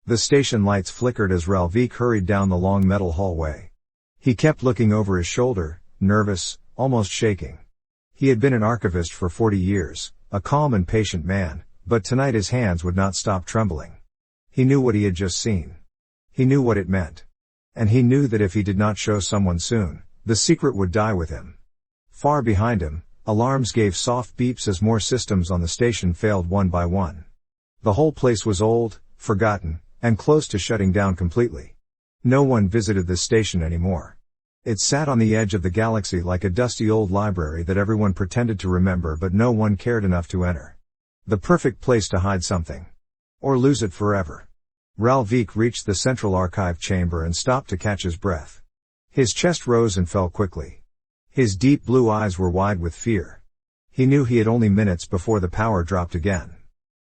The station lights flickered as Ralvik hurried down the long metal hallway. He kept looking over his shoulder, nervous, almost shaking. He had been an archivist for 40 years, a calm and patient man, but tonight his hands would not stop trembling. He knew what he had just seen. He knew what it meant. And he knew that if he did not show someone soon, the secret would die with him. Far behind him, alarms gave soft beeps as more systems on the station failed one by one. The whole place was old, forgotten, and close to shutting down completely. No one visited this station anymore. It sat on the edge of the galaxy like a dusty old library that everyone pretended to remember but no one cared enough to enter. The perfect place to hide something. Or lose it forever. Ralvik reached the central archive chamber and stopped to catch his breath. His chest rose and fell quickly. His deep blue eyes were wide with fear. He knew he had only minutes before the power dropped again.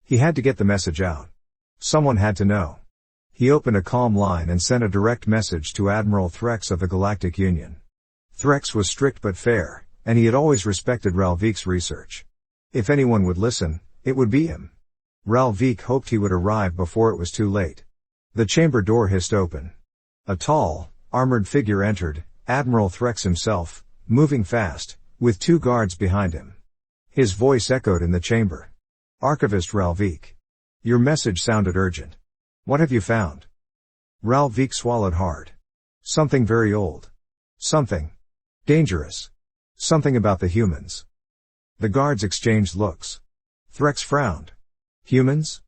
He had to get the message out. Someone had to know. He opened a calm line and sent a direct message to Admiral Threx of the Galactic Union. Threx was strict but fair, and he had always respected Ralvik's research. If anyone would listen, it would be him. Ralvik hoped he would arrive before it was too late. The chamber door hissed open. A tall, armored figure entered, Admiral Threx himself, moving fast, with 2 guards behind him. His voice echoed in the chamber. Archivist Ralvik. Your message sounded urgent. What have you found? Ralvik swallowed hard. Something very old. Something dangerous. Something about the humans. The guards exchanged looks. Threx frowned. Humans?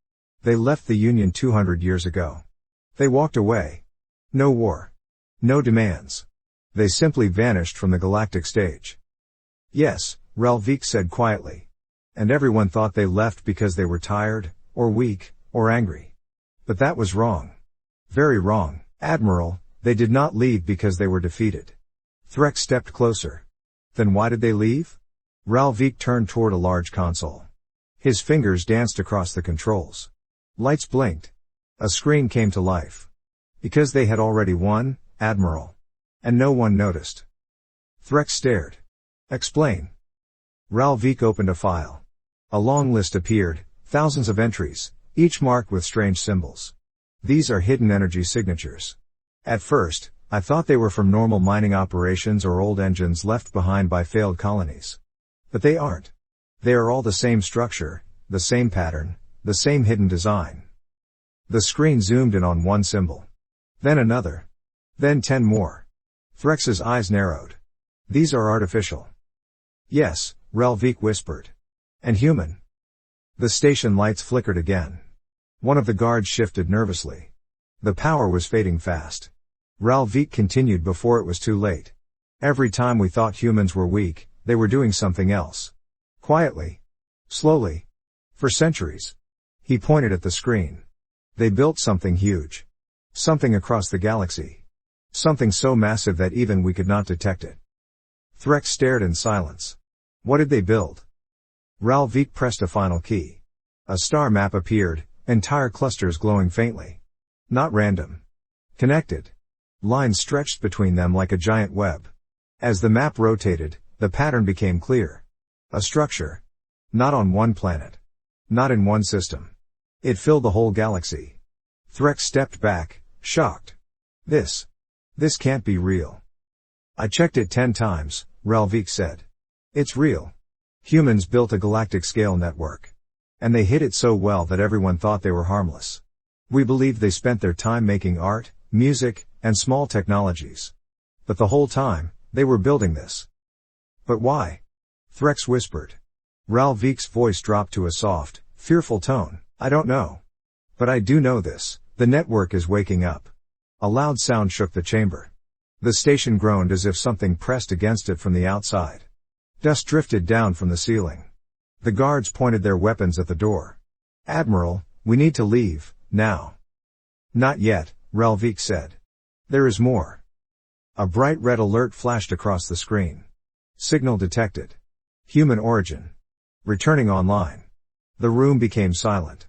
They left the Union 200 years ago. They walked away. No war. No demands. They simply vanished from the galactic stage. Yes, Ralvik said quietly. And everyone thought they left because they were tired, or weak, or angry. But that was wrong. Very wrong, Admiral. They did not leave because they were defeated. Threx stepped closer. Then why did they leave? Ralvik turned toward a large console. His fingers danced across the controls. Lights blinked. A screen came to life. Because they had already won, Admiral. And no one noticed. Threx stared. Explain. Ralvik opened a file. A long list appeared, thousands of entries, each marked with strange symbols. These are hidden energy signatures. At first, I thought they were from normal mining operations or old engines left behind by failed colonies. But they aren't. They are all the same structure, the same pattern, the same hidden design. The screen zoomed in on one symbol. Then another. Then 10 more. Threx's eyes narrowed. These are artificial. Yes, Ralvik whispered. And human. The station lights flickered again. One of the guards shifted nervously. The power was fading fast. Ralvik continued before it was too late. Every time we thought humans were weak, they were doing something else. Quietly. Slowly. For centuries. He pointed at the screen. They built something huge. Something across the galaxy. Something so massive that even we could not detect it. Threx stared in silence. What did they build? Ralvik pressed a final key. A star map appeared, entire clusters glowing faintly. Not random. Connected. Lines stretched between them like a giant web. As the map rotated, the pattern became clear. A structure. Not on one planet. Not in one system. It filled the whole galaxy. Threx stepped back, shocked. This can't be real. I checked it 10 times, Ralvik said. It's real. Humans built a galactic-scale network. And they hid it so well that everyone thought they were harmless. We believed they spent their time making art, music, and small technologies. But the whole time, they were building this. But why? Threx whispered. Ralvik's voice dropped to a soft, fearful tone. I don't know. But I do know this, the network is waking up. A loud sound shook the chamber. The station groaned as if something pressed against it from the outside. Dust drifted down from the ceiling. The guards pointed their weapons at the door. Admiral, we need to leave, now. Not yet, Ralvik said. There is more. A bright red alert flashed across the screen. Signal detected. Human origin. Returning online. The room became silent.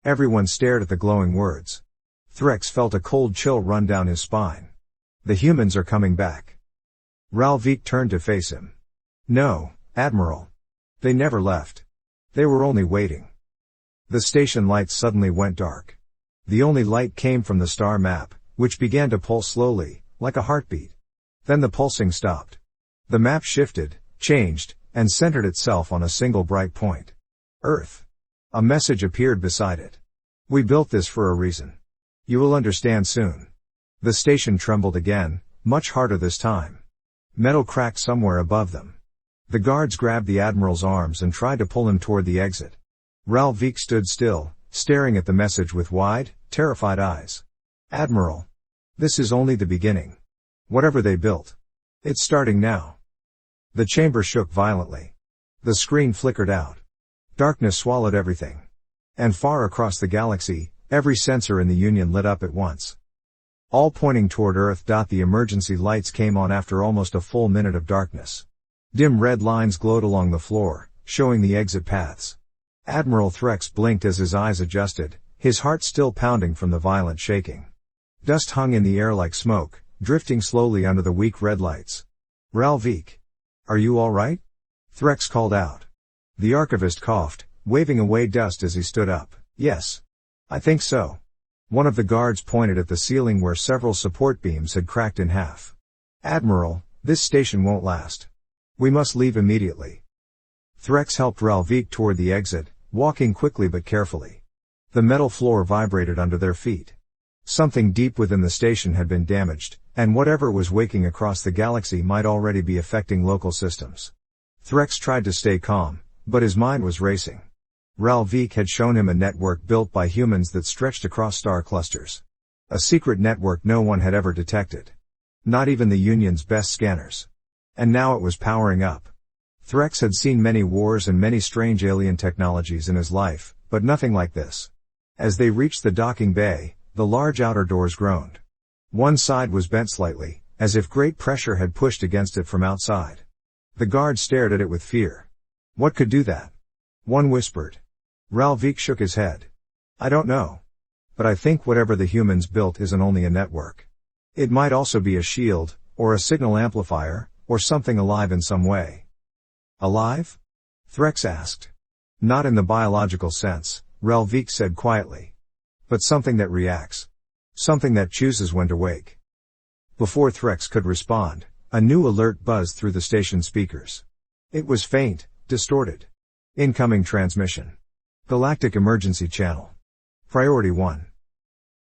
Everyone stared at the glowing words. Threx felt a cold chill run down his spine. The humans are coming back. Ralvik turned to face him. No, Admiral. They never left. They were only waiting. The station lights suddenly went dark. The only light came from the star map, which began to pulse slowly, like a heartbeat. Then the pulsing stopped. The map shifted, changed, and centered itself on a single bright point. Earth. A message appeared beside it. We built this for a reason. You will understand soon. The station trembled again, much harder this time. Metal cracked somewhere above them. The guards grabbed the Admiral's arms and tried to pull him toward the exit. Ralvik stood still, staring at the message with wide, terrified eyes. Admiral. This is only the beginning. Whatever they built. It's starting now. The chamber shook violently. The screen flickered out. Darkness swallowed everything. And far across the galaxy, every sensor in the Union lit up at once. All pointing toward Earth. The emergency lights came on after almost a full minute of darkness. Dim red lines glowed along the floor, showing the exit paths. Admiral Threx blinked as his eyes adjusted, his heart still pounding from the violent shaking. Dust hung in the air like smoke, drifting slowly under the weak red lights. Ralvik. Are you all right? Threx called out. The archivist coughed, waving away dust as he stood up. Yes. I think so. One of the guards pointed at the ceiling where several support beams had cracked in half. Admiral, this station won't last. We must leave immediately. Threx helped Ralvik toward the exit, walking quickly but carefully. The metal floor vibrated under their feet. Something deep within the station had been damaged, and whatever was waking across the galaxy might already be affecting local systems. Threx tried to stay calm, but his mind was racing. Ralvik had shown him a network built by humans that stretched across star clusters. A secret network no one had ever detected. Not even the Union's best scanners. And now it was powering up. Threx had seen many wars and many strange alien technologies in his life, but nothing like this. As they reached the docking bay, the large outer doors groaned. One side was bent slightly, as if great pressure had pushed against it from outside. The guards stared at it with fear. What could do that? One whispered. Ralvik shook his head. I don't know. But I think whatever the humans built isn't only a network. It might also be a shield, or a signal amplifier, or something alive in some way. Alive? Threx asked. Not in the biological sense, Ralvik said quietly. But something that reacts. Something that chooses when to wake. Before Threx could respond, a new alert buzzed through the station speakers. It was faint, distorted. Incoming transmission. Galactic emergency channel. Priority 1.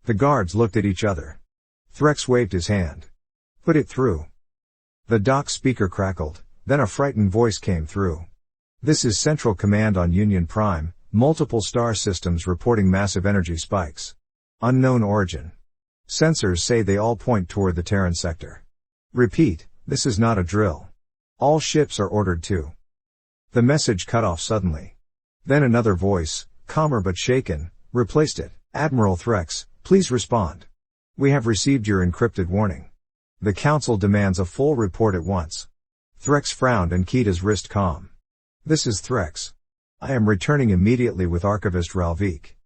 The guards looked at each other. Threx waved his hand. Put it through. The dock speaker crackled, then a frightened voice came through. This is Central Command on Union Prime, multiple star systems reporting massive energy spikes. Unknown origin. Sensors say they all point toward the Terran sector. Repeat, this is not a drill. All ships are ordered to. The message cut off suddenly. Then another voice, calmer but shaken, replaced it. Admiral Threx, please respond. We have received your encrypted warning. The Council demands a full report at once. Threx frowned and keyed his wrist calm. This is Threx. I am returning immediately with Archivist Ralvik.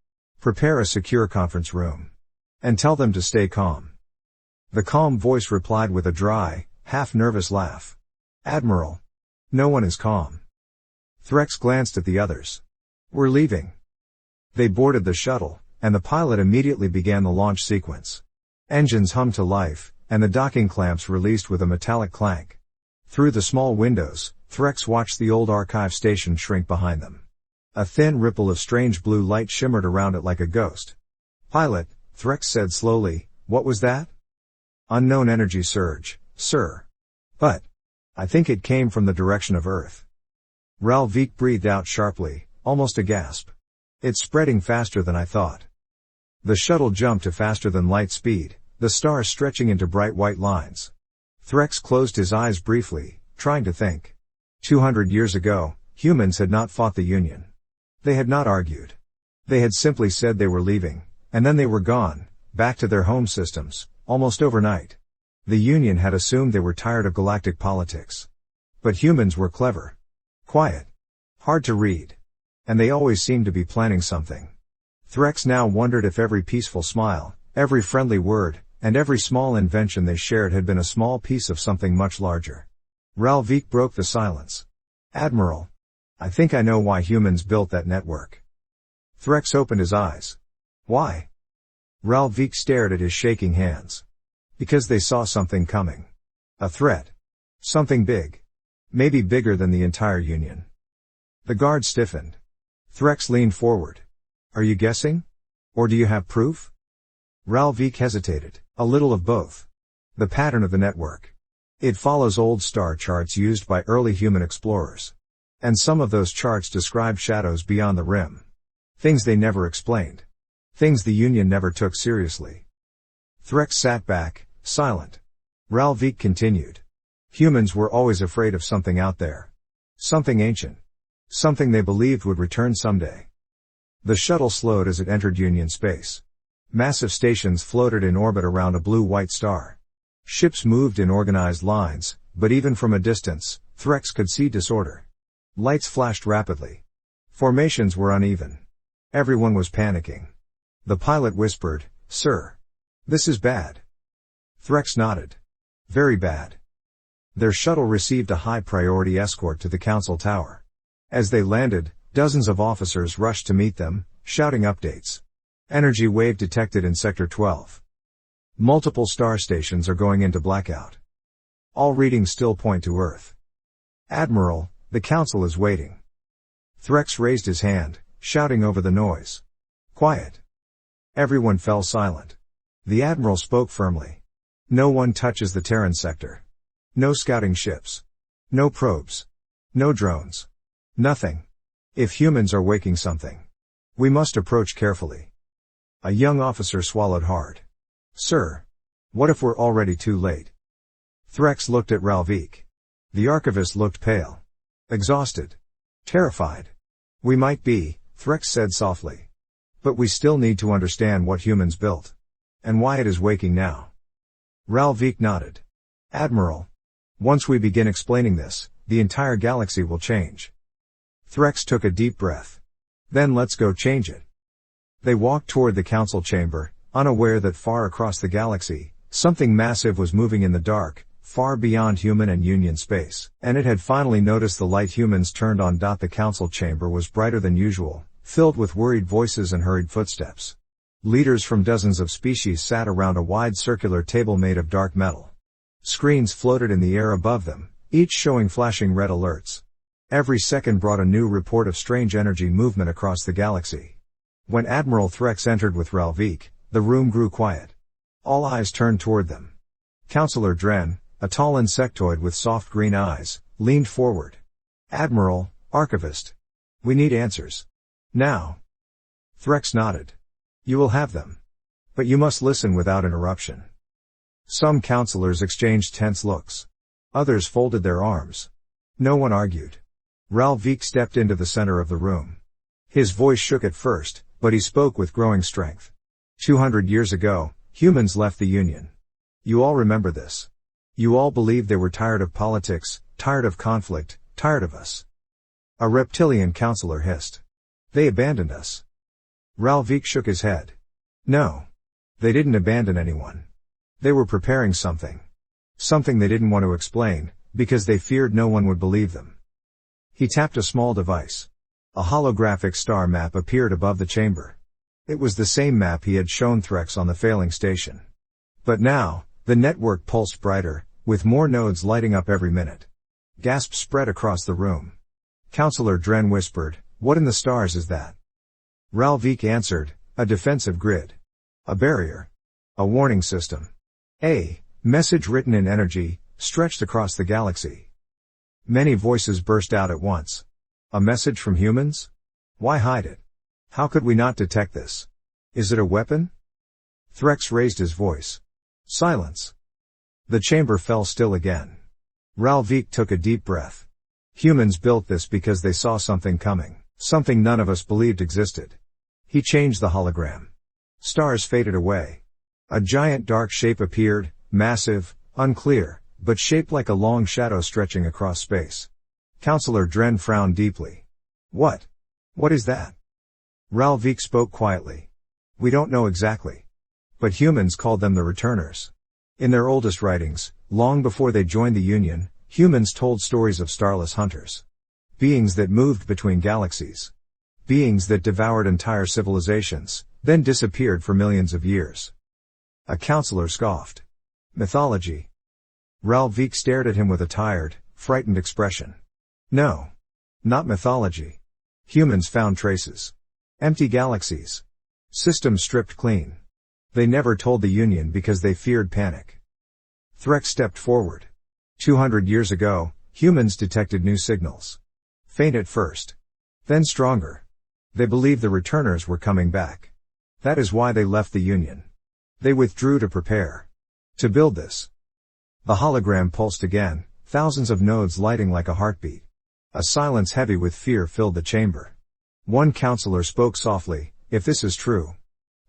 Prepare a secure conference room. And tell them to stay calm. The calm voice replied with a dry, half-nervous laugh. Admiral. No one is calm. Threx glanced at the others. We're leaving. They boarded the shuttle, and the pilot immediately began the launch sequence. Engines hummed to life, and the docking clamps released with a metallic clank. Through the small windows, Threx watched the old archive station shrink behind them. A thin ripple of strange blue light shimmered around it like a ghost. Pilot, Threx said slowly, what was that? Unknown energy surge, sir. But I think it came from the direction of Earth. Ralvik breathed out sharply, almost a gasp. It's spreading faster than I thought. The shuttle jumped to faster than light speed, the stars stretching into bright white lines. Threx closed his eyes briefly, trying to think. 200 years ago, humans had not fought the Union. They had not argued. They had simply said they were leaving, and then they were gone, back to their home systems, almost overnight. The Union had assumed they were tired of galactic politics. But humans were clever. Quiet. Hard to read. And they always seemed to be planning something. Threx now wondered if every peaceful smile, every friendly word, and every small invention they shared had been a small piece of something much larger. Ralvik broke the silence. Admiral. I think I know why humans built that network. Threx opened his eyes. Why? Ralvik stared at his shaking hands. Because they saw something coming. A threat. Something big. Maybe bigger than the entire Union. The guard stiffened. Threx leaned forward. Are you guessing? Or do you have proof? Ralvik hesitated. A little of both. The pattern of the network. It follows old star charts used by early human explorers. And some of those charts describe shadows beyond the rim. Things they never explained. Things the Union never took seriously. Threx sat back, silent. Ralvik continued. Humans were always afraid of something out there. Something ancient. Something they believed would return someday. The shuttle slowed as it entered Union space. Massive stations floated in orbit around a blue-white star. Ships moved in organized lines, but even from a distance, Threx could see disorder. Lights flashed rapidly. Formations were uneven. Everyone was panicking. The pilot whispered, "Sir. This is bad." Threx nodded. "Very bad." Their shuttle received a high-priority escort to the council tower. As they landed, dozens of officers rushed to meet them, shouting updates. Energy wave detected in Sector 12. Multiple star stations are going into blackout. All readings still point to Earth. Admiral, the council is waiting. Threx raised his hand, shouting over the noise. Quiet. Everyone fell silent. The Admiral spoke firmly. No one touches the Terran sector. No scouting ships. No probes. No drones. Nothing. If humans are waking something, we must approach carefully. A young officer swallowed hard. Sir. What if we're already too late? Threx looked at Ralvik. The archivist looked pale. Exhausted. Terrified. We might be, Threx said softly. But we still need to understand what humans built. And why it is waking now. Ralvik nodded. Admiral. Once we begin explaining this, the entire galaxy will change. Threx took a deep breath. Then let's go change it. They walked toward the council chamber, unaware that far across the galaxy, something massive was moving in the dark, far beyond human and Union space, and it had finally noticed the light humans turned on. The council chamber was brighter than usual, filled with worried voices and hurried footsteps. Leaders from dozens of species sat around a wide circular table made of dark metal. Screens floated in the air above them, each showing flashing red alerts. Every second brought a new report of strange energy movement across the galaxy. When Admiral Threx entered with Ralvik, the room grew quiet. All eyes turned toward them. Councillor Dren, a tall insectoid with soft green eyes, leaned forward. Admiral, Archivist. We need answers. Now. Threx nodded. You will have them. But you must listen without interruption. Some councillors exchanged tense looks. Others folded their arms. No one argued. Ralvik stepped into the center of the room. His voice shook at first, but he spoke with growing strength. 200 years ago, humans left the Union. You all remember this. You all believed they were tired of politics, tired of conflict, tired of us. A reptilian councillor hissed. They abandoned us. Ralvik shook his head. No. They didn't abandon anyone. They were preparing something. Something they didn't want to explain, because they feared no one would believe them. He tapped a small device. A holographic star map appeared above the chamber. It was the same map he had shown Threx on the failing station. But now, the network pulsed brighter, with more nodes lighting up every minute. Gasps spread across the room. Councillor Dren whispered, "What in the stars is that?" Ralvik answered, "A defensive grid. A barrier. A warning system. A message written in energy, stretched across the galaxy." Many voices burst out at once. A message from humans? Why hide it? How could we not detect this? Is it a weapon? Threx raised his voice. Silence. The chamber fell still again. Ralvik took a deep breath. Humans built this because they saw something coming, something none of us believed existed. He changed the hologram. Stars faded away. A giant dark shape appeared, massive, unclear, but shaped like a long shadow stretching across space. Councillor Dren frowned deeply. What? What is that? Ralvik spoke quietly. We don't know exactly. But humans called them the Returners. In their oldest writings, long before they joined the Union, humans told stories of starless hunters. Beings that moved between galaxies. Beings that devoured entire civilizations, then disappeared for millions of years. A counselor scoffed. Mythology. Ralvik stared at him with a tired, frightened expression. No. Not mythology. Humans found traces. Empty galaxies. Systems stripped clean. They never told the Union because they feared panic. Threx stepped forward. 200 years ago, humans detected new signals. Faint at first. Then stronger. They believed the returners were coming back. That is why they left the Union. They withdrew to prepare. To build this. The hologram pulsed again, thousands of nodes lighting like a heartbeat. A silence heavy with fear filled the chamber. One counselor spoke softly, if this is true.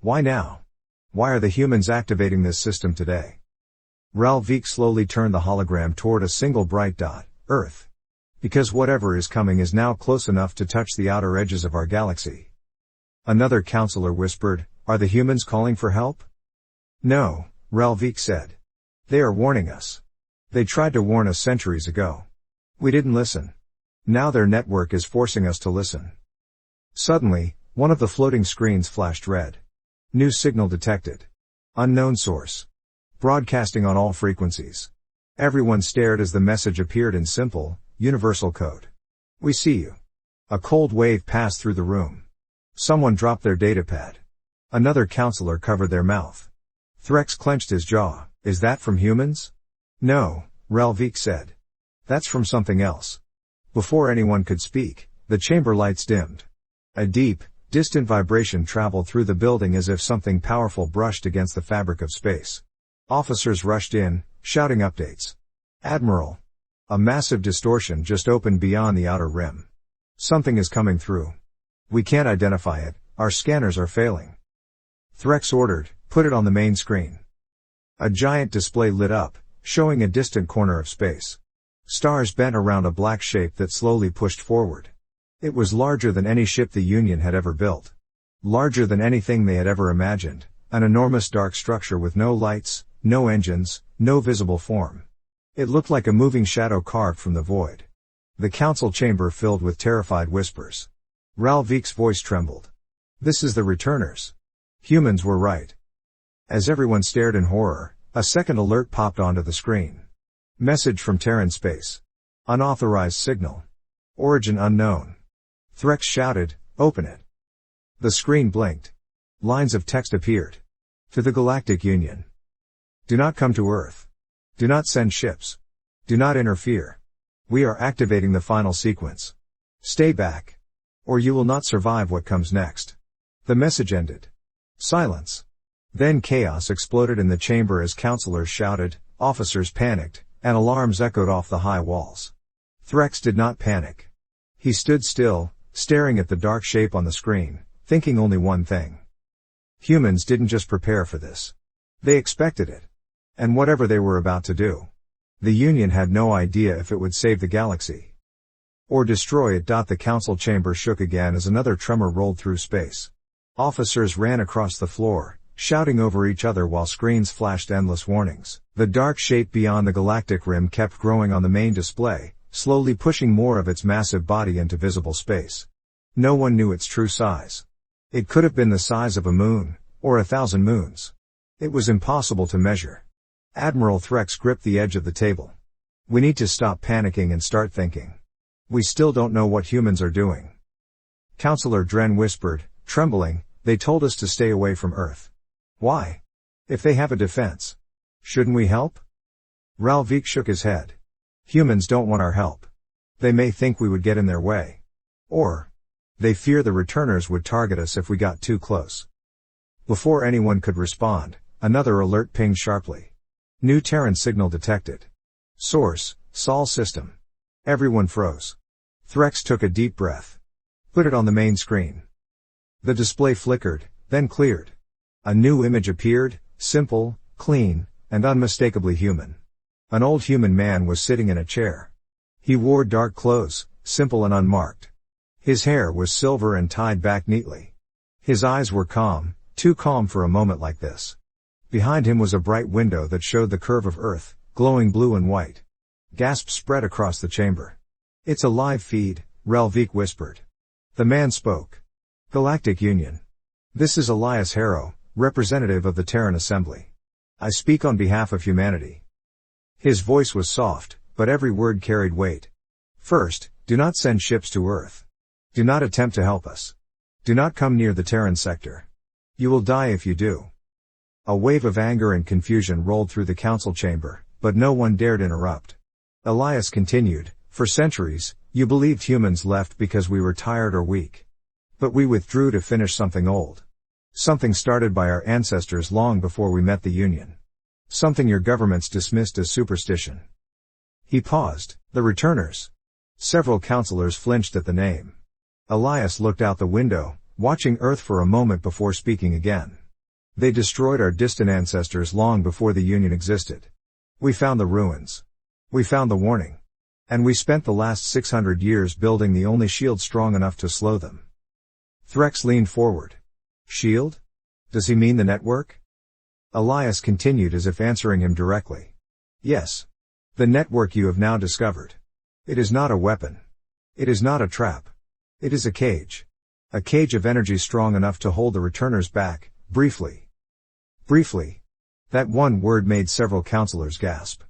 Why now? Why are the humans activating this system today? Ralvik slowly turned the hologram toward a single bright dot, Earth. Because whatever is coming is now close enough to touch the outer edges of our galaxy. Another counselor whispered, are the humans calling for help? No, Ralvik said. They are warning us. They tried to warn us centuries ago. We didn't listen. Now their network is forcing us to listen. Suddenly, one of the floating screens flashed red. New signal detected. Unknown source. Broadcasting on all frequencies. Everyone stared as the message appeared in simple, universal code. We see you. A cold wave passed through the room. Someone dropped their datapad. Another counselor covered their mouth. Threx clenched his jaw. Is that from humans? No, Ralvik said. That's from something else. Before anyone could speak, the chamber lights dimmed. A deep, distant vibration traveled through the building as if something powerful brushed against the fabric of space. Officers rushed in, shouting updates. Admiral. A massive distortion just opened beyond the outer rim. Something is coming through. We can't identify it, our scanners are failing. Threx ordered, put it on the main screen. A giant display lit up, showing a distant corner of space. Stars bent around a black shape that slowly pushed forward. It was larger than any ship the Union had ever built. Larger than anything they had ever imagined, an enormous dark structure with no lights, no engines, no visible form. It looked like a moving shadow carved from the void. The council chamber filled with terrified whispers. Ralvik's voice trembled. This is the returners. Humans were right. As everyone stared in horror, a second alert popped onto the screen. Message from Terran space. Unauthorized signal. Origin unknown. Threx shouted, open it. The screen blinked. Lines of text appeared. To the Galactic Union. Do not come to Earth. Do not send ships. Do not interfere. We are activating the final sequence. Stay back. Or you will not survive what comes next. The message ended. Silence. Then chaos exploded in the chamber as counselors shouted, officers panicked, and alarms echoed off the high walls. Threx did not panic. He stood still, staring at the dark shape on the screen, thinking only one thing. Humans didn't just prepare for this. They expected it. And whatever they were about to do. The Union had no idea if it would save the galaxy. Or destroy it. The council chamber shook again as another tremor rolled through space. Officers ran across the floor, shouting over each other while screens flashed endless warnings. The dark shape beyond the galactic rim kept growing on the main display, slowly pushing more of its massive body into visible space. No one knew its true size. It could have been the size of a moon, or 1,000 moons. It was impossible to measure. Admiral Threx gripped the edge of the table. We need to stop panicking and start thinking. We still don't know what humans are doing. Counselor Dren whispered, trembling, they told us to stay away from Earth. Why? If they have a defense. Shouldn't we help? Ralvik shook his head. Humans don't want our help. They may think we would get in their way. Or, they fear the returners would target us if we got too close. Before anyone could respond, another alert pinged sharply. New Terran signal detected. Source, Sol system. Everyone froze. Threx took a deep breath. Put it on the main screen. The display flickered, then cleared. A new image appeared, simple, clean, and unmistakably human. An old human man was sitting in a chair. He wore dark clothes, simple and unmarked. His hair was silver and tied back neatly. His eyes were calm, too calm for a moment like this. Behind him was a bright window that showed the curve of Earth, glowing blue and white. Gasps spread across the chamber. It's a live feed, Ralvik whispered. The man spoke. Galactic Union. This is Elias Harrow, representative of the Terran Assembly. I speak on behalf of humanity. His voice was soft, but every word carried weight. First, do not send ships to Earth. Do not attempt to help us. Do not come near the Terran sector. You will die if you do. A wave of anger and confusion rolled through the council chamber, but no one dared interrupt. Elias continued, for centuries, you believed humans left because we were tired or weak. But we withdrew to finish something old. Something started by our ancestors long before we met the Union. Something your governments dismissed as superstition. He paused. The returners. Several councillors flinched at the name. Elias looked out the window, watching Earth for a moment before speaking again. They destroyed our distant ancestors long before the Union existed. We found the ruins. We found the warning. And we spent the last 600 years building the only shield strong enough to slow them. Threx leaned forward. Shield? Does he mean the network? Elias continued as if answering him directly. Yes. The network you have now discovered. It is not a weapon. It is not a trap. It is a cage. A cage of energy strong enough to hold the returners back, briefly. Briefly. That one word made several councillors gasp.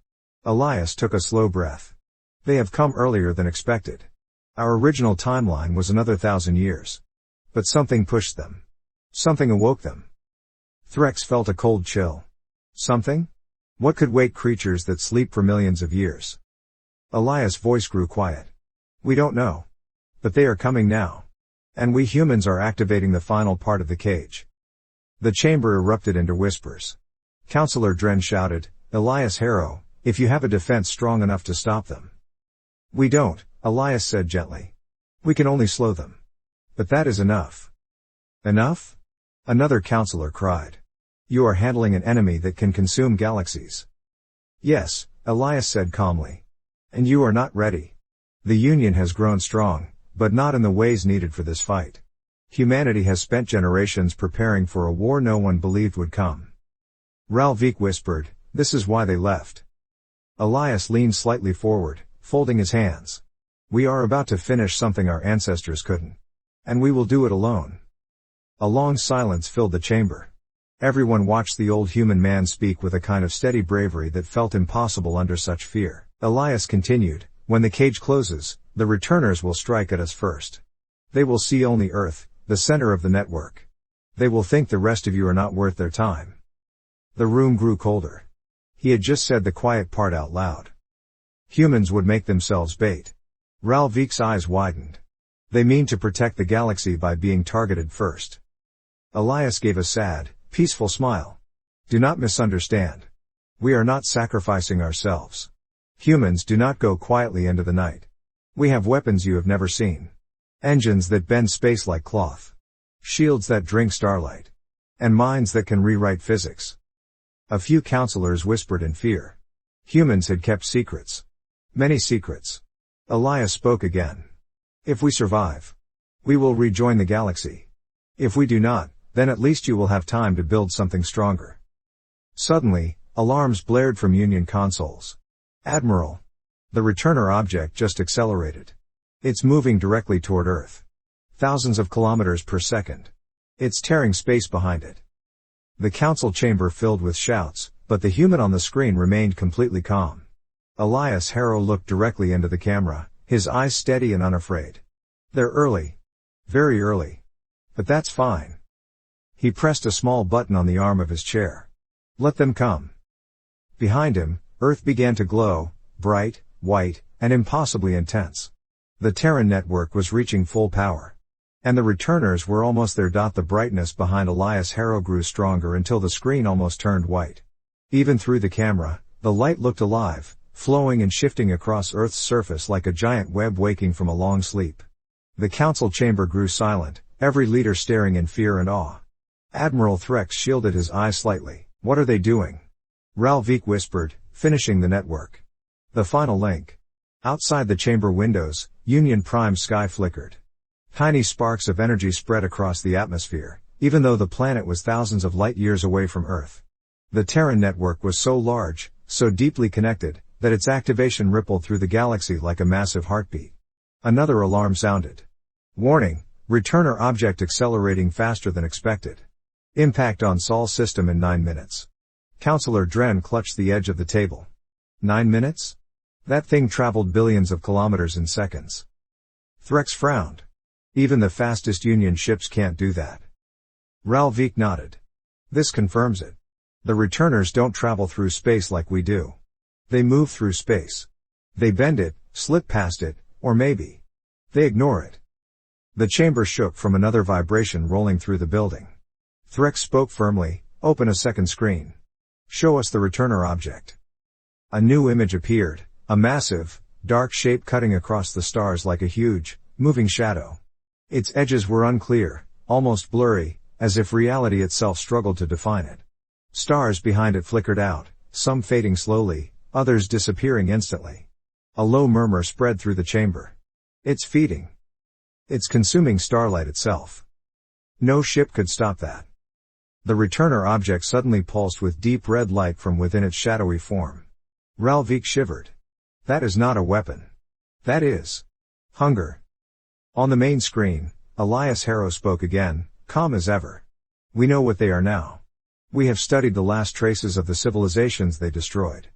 Elias took a slow breath. They have come earlier than expected. Our original timeline was another 1,000 years. But something pushed them. Something awoke them. Threx felt a cold chill. Something? What could wake creatures that sleep for millions of years? Elias' voice grew quiet. We don't know. But they are coming now. And we humans are activating the final part of the cage. The chamber erupted into whispers. Councillor Dren shouted, Elias Harrow, if you have a defense strong enough to stop them. We don't, Elias said gently. We can only slow them. But that is enough. Enough? Another councillor cried. You are handling an enemy that can consume galaxies. Yes, Elias said calmly. And you are not ready. The Union has grown strong, but not in the ways needed for this fight. Humanity has spent generations preparing for a war no one believed would come. Ralvik whispered, this is why they left. Elias leaned slightly forward, folding his hands. We are about to finish something our ancestors couldn't. And we will do it alone. A long silence filled the chamber. Everyone watched the old human man speak with a kind of steady bravery that felt impossible under such fear. Elias continued, when the cage closes, the returners will strike at us first. They will see only Earth, the center of the network. They will think the rest of you are not worth their time. The room grew colder. He had just said the quiet part out loud. Humans would make themselves bait. Ralvik's eyes widened. They mean to protect the galaxy by being targeted first. Elias gave a sad, peaceful smile. Do not misunderstand. We are not sacrificing ourselves. Humans do not go quietly into the night. We have weapons you have never seen. Engines that bend space like cloth. Shields that drink starlight. And minds that can rewrite physics. A few councillors whispered in fear. Humans had kept secrets. Many secrets. Elias spoke again. If we survive, we will rejoin the galaxy. If we do not, then at least you will have time to build something stronger. Suddenly, alarms blared from Union consoles. Admiral. The returner object just accelerated. It's moving directly toward Earth. Thousands of kilometers per second. It's tearing space behind it. The council chamber filled with shouts, but the human on the screen remained completely calm. Elias Harrow looked directly into the camera, his eyes steady and unafraid. They're early. Very early. But that's fine. He pressed a small button on the arm of his chair. Let them come. Behind him, Earth began to glow, bright, white, and impossibly intense. The Terran network was reaching full power. And the returners were almost there. The brightness behind Elias Harrow grew stronger until the screen almost turned white. Even through the camera, the light looked alive, flowing and shifting across Earth's surface like a giant web waking from a long sleep. The council chamber grew silent, every leader staring in fear and awe. Admiral Threx shielded his eyes slightly. What are they doing? Ralvik whispered, finishing the network. The final link. Outside the chamber windows, Union Prime sky flickered. Tiny sparks of energy spread across the atmosphere, even though the planet was thousands of light years away from Earth. The Terran network was so large, so deeply connected, that its activation rippled through the galaxy like a massive heartbeat. Another alarm sounded. Warning, Returner object accelerating faster than expected. Impact on Sol system in 9 minutes. Counselor Dren clutched the edge of the table. 9 minutes? That thing traveled billions of kilometers in seconds. Threx frowned. Even the fastest Union ships can't do that. Ralvik nodded. This confirms it. The returners don't travel through space like we do. They move through space. They bend it, slip past it, or maybe they ignore it. The chamber shook from another vibration rolling through the building. Threx spoke firmly, open a second screen. Show us the returner object. A new image appeared, a massive, dark shape cutting across the stars like a huge, moving shadow. Its edges were unclear, almost blurry, as if reality itself struggled to define it. Stars behind it flickered out, some fading slowly, others disappearing instantly. A low murmur spread through the chamber. It's feeding. It's consuming starlight itself. No ship could stop that. The returner object suddenly pulsed with deep red light from within its shadowy form. Ralvik shivered. That is not a weapon. That is hunger. On the main screen, Elias Harrow spoke again, calm as ever. We know what they are now. We have studied the last traces of the civilizations they destroyed.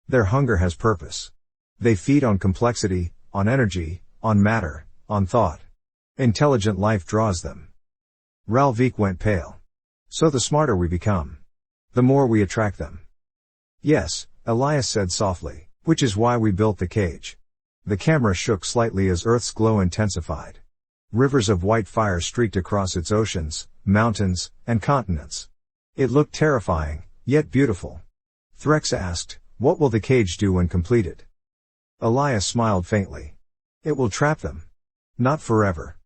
Their hunger has purpose. They feed on complexity, on energy, on matter, on thought. Intelligent life draws them. Ralvik went pale. So the smarter we become, the more we attract them. Yes, Elias said softly, which is why we built the cage. The camera shook slightly as Earth's glow intensified. Rivers of white fire streaked across its oceans, mountains, and continents. It looked terrifying, yet beautiful. Threx asked, what will the cage do when completed? Elias smiled faintly. It will trap them. Not forever.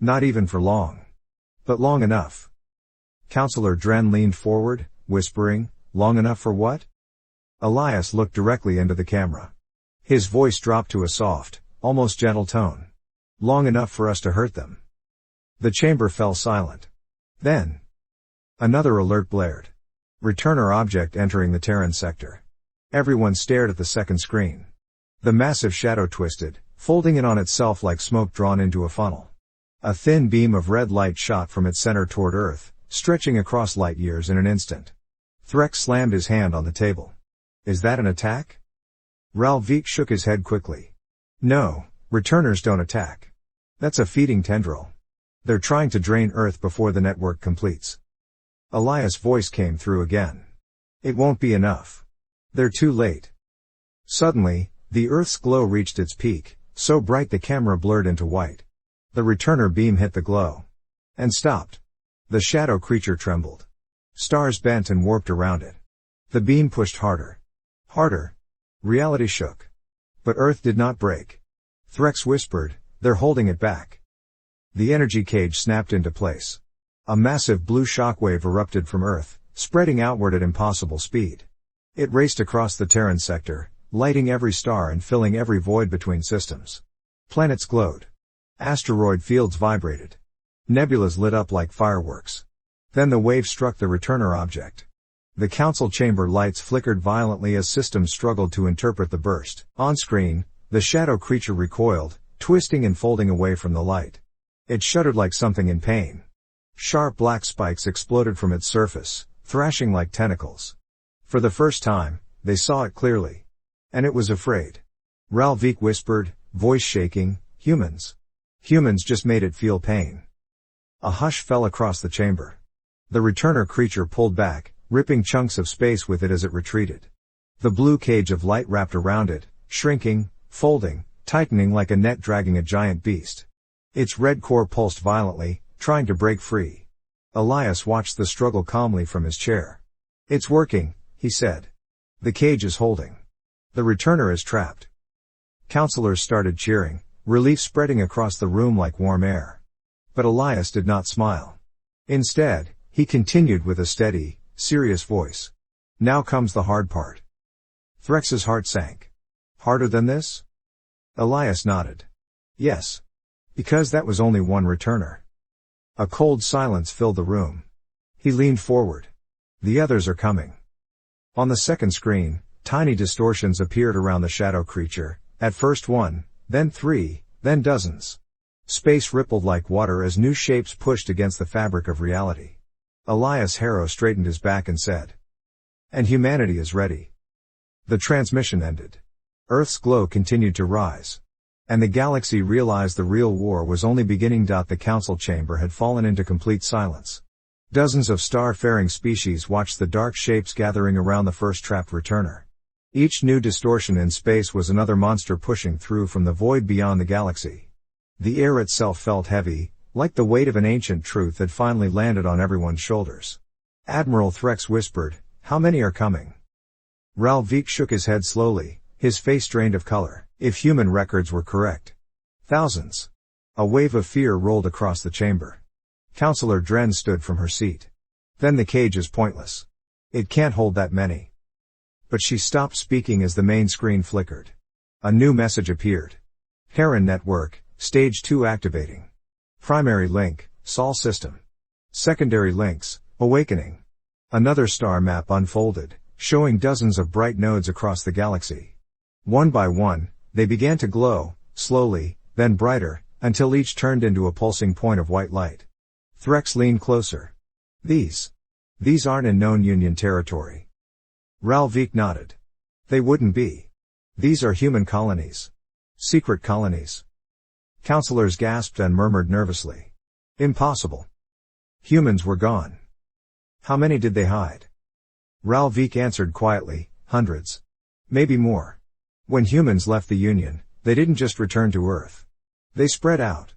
Not even for long. But long enough. Counselor Dren leaned forward, whispering, long enough for what? Elias looked directly into the camera. His voice dropped to a soft, almost gentle tone. Long enough for us to hurt them. The chamber fell silent. Then another alert blared. Returner object entering the Terran sector. Everyone stared at the second screen. The massive shadow twisted, folding in on itself like smoke drawn into a funnel. A thin beam of red light shot from its center toward Earth, stretching across light years in an instant. Threx slammed his hand on the table. Is that an attack? Ralvik shook his head quickly. No, returners don't attack. That's a feeding tendril. They're trying to drain Earth before the network completes. Elias' voice came through again. It won't be enough. They're too late. Suddenly, the Earth's glow reached its peak, so bright the camera blurred into white. The returner beam hit the glow. And stopped. The shadow creature trembled. Stars bent and warped around it. The beam pushed harder. Harder. Reality shook. But Earth did not break. Threx whispered, they're holding it back. The energy cage snapped into place. A massive blue shockwave erupted from Earth, spreading outward at impossible speed. It raced across the Terran sector, lighting every star and filling every void between systems. Planets glowed. Asteroid fields vibrated. Nebulas lit up like fireworks. Then the wave struck the returner object. The council chamber lights flickered violently as systems struggled to interpret the burst. On screen, the shadow creature recoiled, twisting and folding away from the light. It shuddered like something in pain. Sharp black spikes exploded from its surface, thrashing like tentacles. For the first time, they saw it clearly. And it was afraid. Ralvik whispered, voice shaking, humans. Humans just made it feel pain. A hush fell across the chamber. The returner creature pulled back, ripping chunks of space with it as it retreated. The blue cage of light wrapped around it, shrinking, folding, tightening like a net dragging a giant beast. Its red core pulsed violently, trying to break free. Elias watched the struggle calmly from his chair. It's working, he said. The cage is holding. The returner is trapped. Counselors started cheering, relief spreading across the room like warm air. But Elias did not smile. Instead, he continued with a steady, serious voice. Now comes the hard part. Threx's heart sank. Harder than this? Elias nodded. Yes. Because that was only one returner. A cold silence filled the room. He leaned forward. The others are coming. On the second screen, tiny distortions appeared around the shadow creature, at first one, then three, then dozens. Space rippled like water as new shapes pushed against the fabric of reality. Elias Harrow straightened his back and said, "And humanity is ready." The transmission ended. Earth's glow continued to rise. And the galaxy realized the real war was only beginning. The council chamber had fallen into complete silence. Dozens of star-faring species watched the dark shapes gathering around the first trapped returner. Each new distortion in space was another monster pushing through from the void beyond the galaxy. The air itself felt heavy, like the weight of an ancient truth had finally landed on everyone's shoulders. Admiral Threx whispered, "How many are coming?" Ralvik shook his head slowly, his face drained of color. If human records were correct. Thousands. A wave of fear rolled across the chamber. Counselor Dren stood from her seat. Then the cage is pointless. It can't hold that many. But she stopped speaking as the main screen flickered. A new message appeared. Heron Network, Stage 2 activating. Primary link, Sol System. Secondary links, Awakening. Another star map unfolded, showing dozens of bright nodes across the galaxy. One by one, they began to glow, slowly, then brighter, until each turned into a pulsing point of white light. Threx leaned closer. These aren't in known Union territory. Ralvik nodded. They wouldn't be. These are human colonies. Secret colonies. Counselors gasped and murmured nervously. Impossible. Humans were gone. How many did they hide? Ralvik answered quietly, hundreds. Maybe more. When humans left the Union, they didn't just return to Earth. They spread out.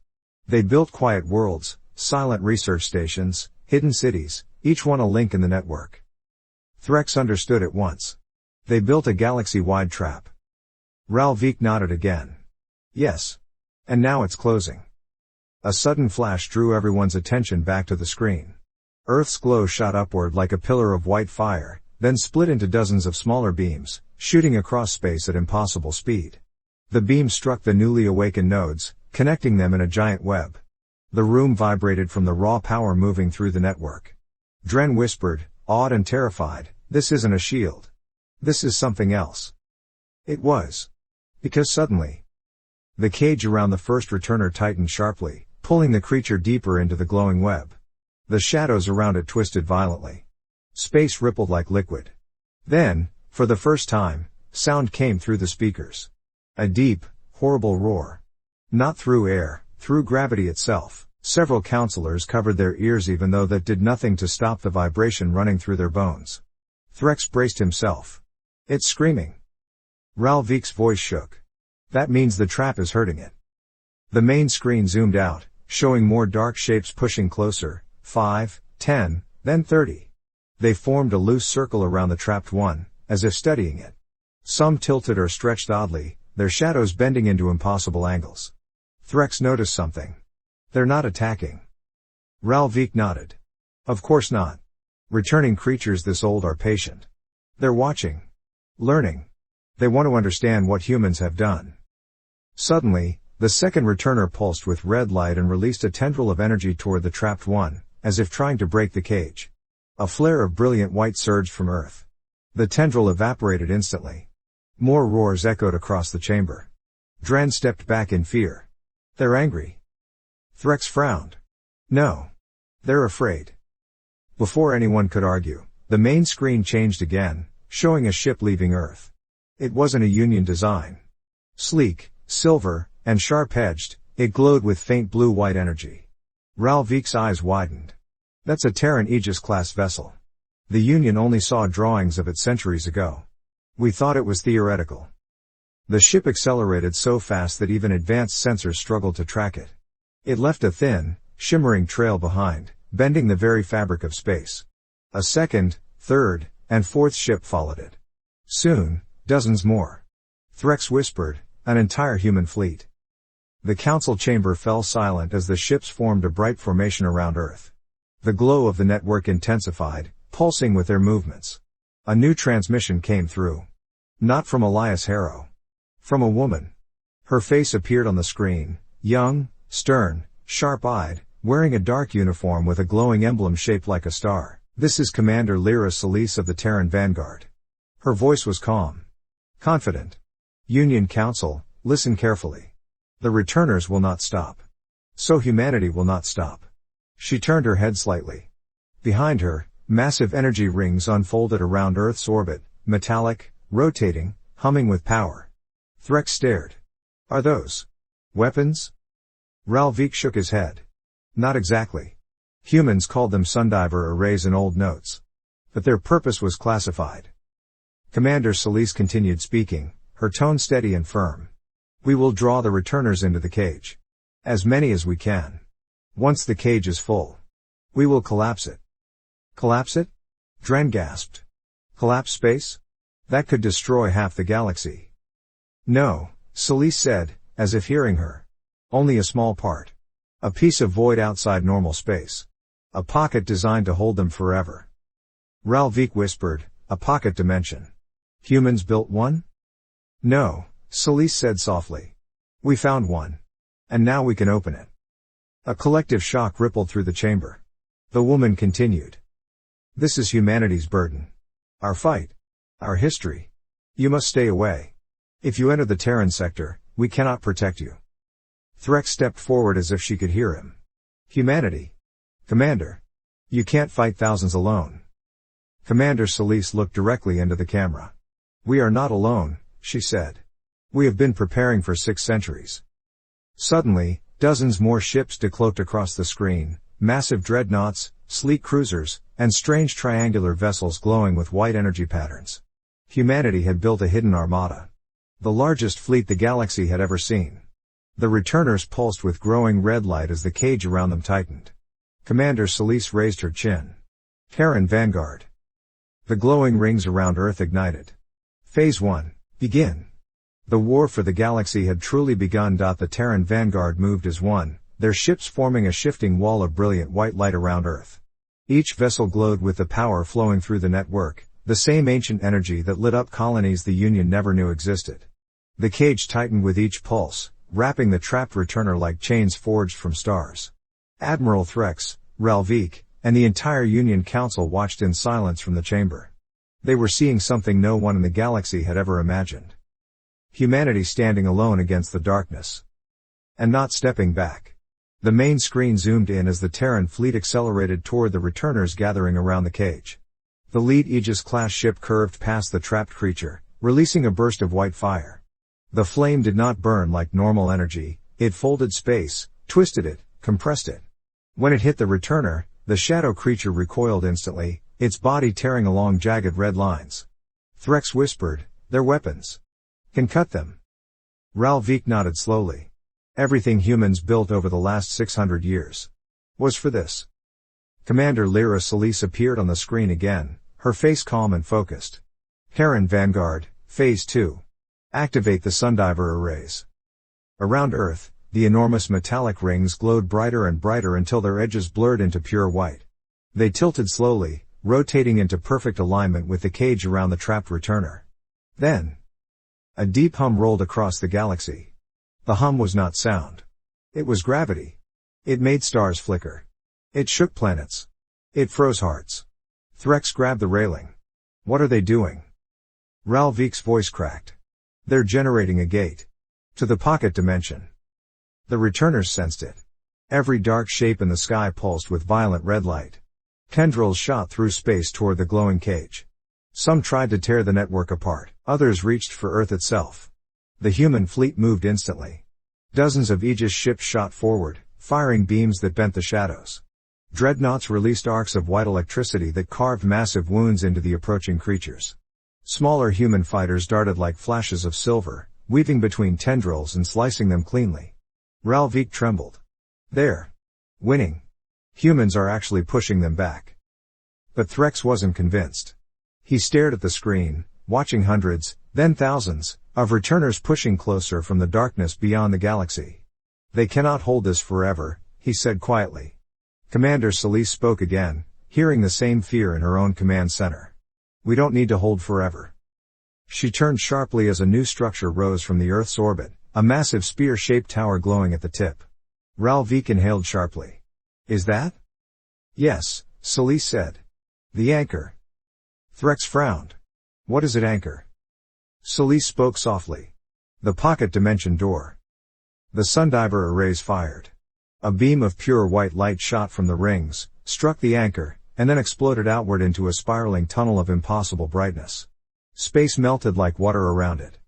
They built quiet worlds, silent research stations, hidden cities, each one a link in the network. Threx understood at once. They built a galaxy-wide trap. Ralvik nodded again. Yes. And now it's closing. A sudden flash drew everyone's attention back to the screen. Earth's glow shot upward like a pillar of white fire, then split into dozens of smaller beams, shooting across space at impossible speed. The beam struck the newly awakened nodes, connecting them in a giant web. The room vibrated from the raw power moving through the network. Dren whispered, awed and terrified, "This isn't a shield. This is something else." It was. Because suddenly, the cage around the first returner tightened sharply, pulling the creature deeper into the glowing web. The shadows around it twisted violently. Space rippled like liquid. Then, for the first time, sound came through the speakers. A deep, horrible roar. Not through air, through gravity itself. Several counselors covered their ears even though that did nothing to stop the vibration running through their bones. Threx braced himself. It's screaming. Ralvik's voice shook. That means the trap is hurting it. The main screen zoomed out, showing more dark shapes pushing closer, 5, 10, then 30. They formed a loose circle around the trapped one, as if studying it. Some tilted or stretched oddly, their shadows bending into impossible angles. Threx noticed something. They're not attacking. Ralvik nodded. Of course not. Returning creatures this old are patient. They're watching. Learning. They want to understand what humans have done. Suddenly, the second returner pulsed with red light and released a tendril of energy toward the trapped one, as if trying to break the cage. A flare of brilliant white surged from Earth. The tendril evaporated instantly. More roars echoed across the chamber. Dren stepped back in fear. They're angry. Threx frowned. No. They're afraid. Before anyone could argue, the main screen changed again, showing a ship leaving Earth. It wasn't a Union design. Sleek, silver, and sharp-edged, it glowed with faint blue-white energy. Ralvik's eyes widened. That's a Terran Aegis-class vessel. The Union only saw drawings of it centuries ago. We thought it was theoretical. The ship accelerated so fast that even advanced sensors struggled to track it. It left a thin, shimmering trail behind, bending the very fabric of space. A second, third, and fourth ship followed it. Soon, dozens more. Threx whispered, an entire human fleet. The council chamber fell silent as the ships formed a bright formation around Earth. The glow of the network intensified, pulsing with their movements. A new transmission came through. Not from Elias Harrow. From a woman. Her face appeared on the screen, young, stern, sharp-eyed, wearing a dark uniform with a glowing emblem shaped like a star. This is Commander Lyra Solis of the Terran Vanguard. Her voice was calm. Confident. Union Council, listen carefully. The returners will not stop. So humanity will not stop. She turned her head slightly. Behind her, massive energy rings unfolded around Earth's orbit, metallic, rotating, humming with power. Threx stared. Are those weapons? Ralvik shook his head. Not exactly. Humans called them sundiver arrays in old notes. But their purpose was classified. Commander Celise continued speaking, her tone steady and firm. We will draw the returners into the cage. As many as we can. Once the cage is full, we will collapse it. Collapse it? Dren gasped. Collapse space? That could destroy half the galaxy. No, Celise said, as if hearing her. Only a small part. A piece of void outside normal space. A pocket designed to hold them forever. Ralvik whispered, a pocket dimension. Humans built one? No, Celise said softly. We found one. And now we can open it. A collective shock rippled through the chamber. The woman continued. This is humanity's burden. Our fight. Our history. You must stay away. If you enter the Terran sector, we cannot protect you. Threx stepped forward as if she could hear him. Humanity. Commander. You can't fight thousands alone. Commander Celise looked directly into the camera. We are not alone, she said. We have been preparing for 6 centuries. Suddenly, dozens more ships decloaked across the screen, massive dreadnoughts, sleek cruisers, and strange triangular vessels glowing with white energy patterns. Humanity had built a hidden armada. The largest fleet the galaxy had ever seen. The returners pulsed with growing red light as the cage around them tightened. Commander Celise raised her chin. Terran Vanguard. The glowing rings around Earth ignited. Phase 1. Begin. The war for the galaxy had truly begun. The Terran Vanguard moved as one, their ships forming a shifting wall of brilliant white light around Earth. Each vessel glowed with the power flowing through the network, the same ancient energy that lit up colonies the Union never knew existed. The cage tightened with each pulse, wrapping the trapped returner like chains forged from stars. Admiral Threx, Ralvik, and the entire Union Council watched in silence from the chamber. They were seeing something no one in the galaxy had ever imagined. Humanity standing alone against the darkness. And not stepping back. The main screen zoomed in as the Terran fleet accelerated toward the returners gathering around the cage. The lead Aegis-class ship curved past the trapped creature, releasing a burst of white fire. The flame did not burn like normal energy, it folded space, twisted it, compressed it. When it hit the returner, the shadow creature recoiled instantly, its body tearing along jagged red lines. Threx whispered, their weapons. Can cut them. Ralvik nodded slowly. Everything humans built over the last 600 years was for this. Commander Lyra Celise appeared on the screen again, her face calm and focused. Terran Vanguard, Phase 2. Activate the sundiver arrays. Around Earth, the enormous metallic rings glowed brighter and brighter until their edges blurred into pure white. They tilted slowly, rotating into perfect alignment with the cage around the trapped returner. Then, a deep hum rolled across the galaxy. The hum was not sound. It was gravity. It made stars flicker. It shook planets. It froze hearts. Threx grabbed the railing. What are they doing? Ralvik's voice cracked. They're generating a gate. To the pocket dimension. The returners sensed it. Every dark shape in the sky pulsed with violent red light. Tendrils shot through space toward the glowing cage. Some tried to tear the network apart, others reached for Earth itself. The human fleet moved instantly. Dozens of Aegis ships shot forward, firing beams that bent the shadows. Dreadnoughts released arcs of white electricity that carved massive wounds into the approaching creatures. Smaller human fighters darted like flashes of silver, weaving between tendrils and slicing them cleanly. Ralvik trembled. They're winning. Humans are actually pushing them back. But Threx wasn't convinced. He stared at the screen, watching hundreds, then thousands, of returners pushing closer from the darkness beyond the galaxy. They cannot hold this forever, he said quietly. Commander Celise spoke again, hearing the same fear in her own command center. We don't need to hold forever. She turned sharply as a new structure rose from the Earth's orbit, a massive spear-shaped tower glowing at the tip. Ralvik inhaled sharply. Is that? Yes, Celise said. The anchor. Threx frowned. What does it anchor? Celise spoke softly. The pocket dimension door. The sundiver arrays fired. A beam of pure white light shot from the rings, struck the anchor, and then exploded outward into a spiraling tunnel of impossible brightness. Space melted like water around it.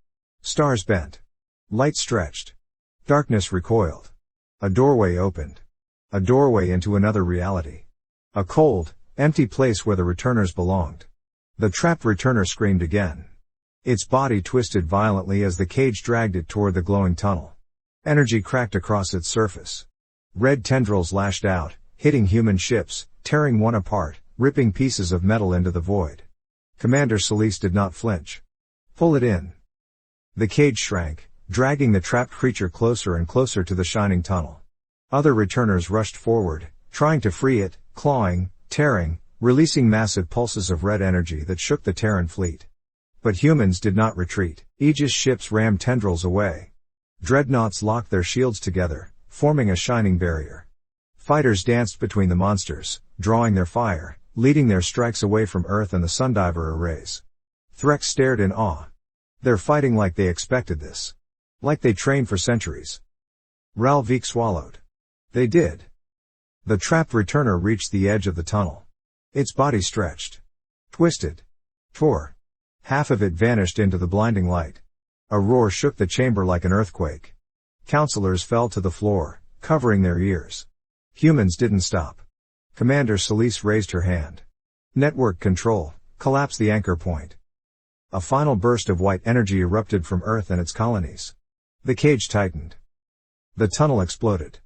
Stars bent. Light stretched. Darkness recoiled. A doorway opened. A doorway into another reality. A cold, empty place where the returners belonged. The trapped returner screamed again. Its body twisted violently as the cage dragged it toward the glowing tunnel. Energy cracked across its surface. Red tendrils lashed out, hitting human ships, tearing one apart, ripping pieces of metal into the void. Commander Solis did not flinch. Pull it in. The cage shrank, dragging the trapped creature closer and closer to the shining tunnel. Other returners rushed forward, trying to free it, clawing, tearing, releasing massive pulses of red energy that shook the Terran fleet. But humans did not retreat. Aegis ships rammed tendrils away. Dreadnoughts locked their shields together, forming a shining barrier. Fighters danced between the monsters, drawing their fire, leading their strikes away from Earth and the Sundiver arrays. Threx stared in awe. They're fighting like they expected this. Like they trained for centuries. Ralvik swallowed. They did. The trapped returner reached the edge of the tunnel. Its body stretched. Twisted. Tore. Half of it vanished into the blinding light. A roar shook the chamber like an earthquake. Counselors fell to the floor, covering their ears. Humans didn't stop. Commander Solis raised her hand. Network control, collapse the anchor point. A final burst of white energy erupted from Earth and its colonies. The cage tightened. The tunnel exploded.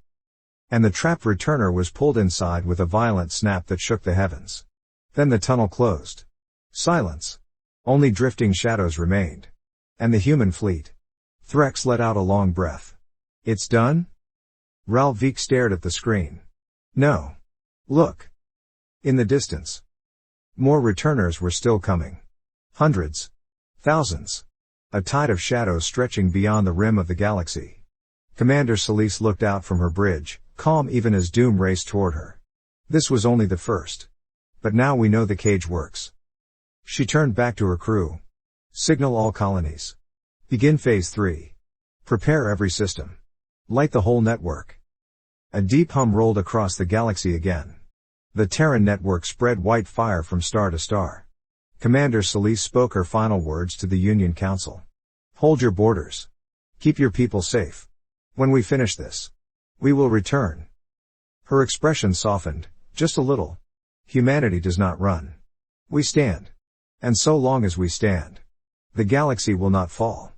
And the trapped returner was pulled inside with a violent snap that shook the heavens. Then the tunnel closed. Silence. Only drifting shadows remained. And the human fleet. Threx let out a long breath. It's done? Ralvik stared at the screen. No. Look. In the distance. More returners were still coming. Hundreds. Thousands. A tide of shadows stretching beyond the rim of the galaxy. Commander Solis looked out from her bridge, calm even as doom raced toward her. This was only the first. But now we know the cage works. She turned back to her crew. Signal all colonies. Begin Phase 3. Prepare every system. Light the whole network. A deep hum rolled across the galaxy again. The Terran network spread white fire from star to star. Commander Solis spoke her final words to the Union Council. Hold your borders. Keep your people safe. When we finish this, we will return. Her expression softened, just a little. Humanity does not run. We stand. And so long as we stand, the galaxy will not fall.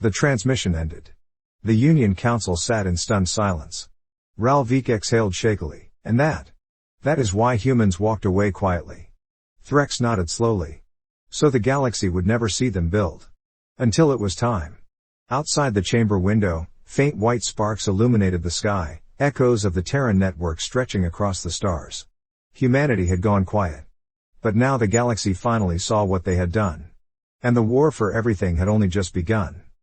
The transmission ended. The Union Council sat in stunned silence. Ralvik exhaled shakily, and that is why humans walked away quietly. Threx nodded slowly. So the galaxy would never see them build. Until it was time. Outside the chamber window, faint white sparks illuminated the sky, echoes of the Terran network stretching across the stars. Humanity had gone quiet. But now the galaxy finally saw what they had done. And the war for everything had only just begun.